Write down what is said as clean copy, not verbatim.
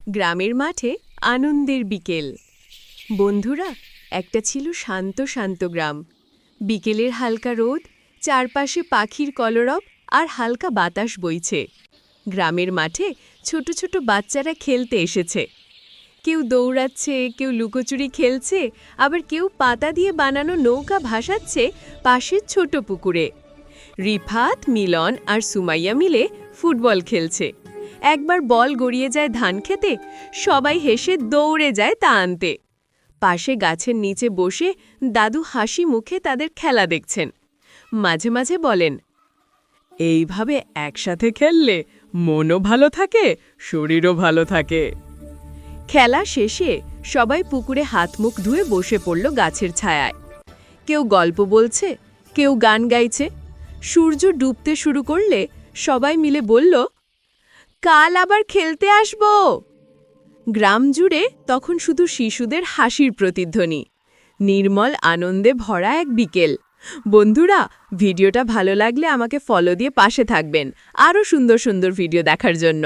গ্রামের মাঠে আনন্দের বিকেল। বন্ধুরা, একটা ছিল শান্ত শান্ত গ্রাম। বিকেলের হালকা রোদ, চারপাশে পাখির কলরব আর হালকা বাতাস বইছে। গ্রামের মাঠে ছোট ছোট বাচ্চারা খেলতে এসেছে। কেউ দৌড়াচ্ছে, কেউ লুকোচুরি খেলছে, আবার কেউ পাতা দিয়ে বানানো নৌকা ভাসাচ্ছে পাশের ছোট পুকুরে। রিফাত, মিলন আর সুমাইয়া মিলে ফুটবল খেলছে। একবার বল গড়িয়ে যায় ধান খেতে, সবাই হেসে দৌড়ে যায় তা আনতে। পাশে গাছের নিচে বসে দাদু হাসি মুখে তাদের খেলা দেখছেন। মাঝে মাঝে বলেন, এইভাবে একসাথে খেললে মনও ভালো থাকে, শরীরও ভালো থাকে। খেলা শেষে সবাই পুকুরে হাত মুখ ধুয়ে বসে পড়ল গাছের ছায়ায়। কেউ গল্প বলছে, কেউ গান গাইছে। সূর্য ডুবতে শুরু করলে সবাই মিলে বলল, কাল আবার খেলতে আসব। গ্রাম জুড়ে তখন শুধু শিশুদের হাসির প্রতিধ্বনি। নির্মল আনন্দে ভরা এক বিকেল। বন্ধুরা, ভিডিওটা ভালো লাগলে আমাকে ফলো দিয়ে পাশে থাকবেন আরও সুন্দর সুন্দর ভিডিও দেখার জন্য।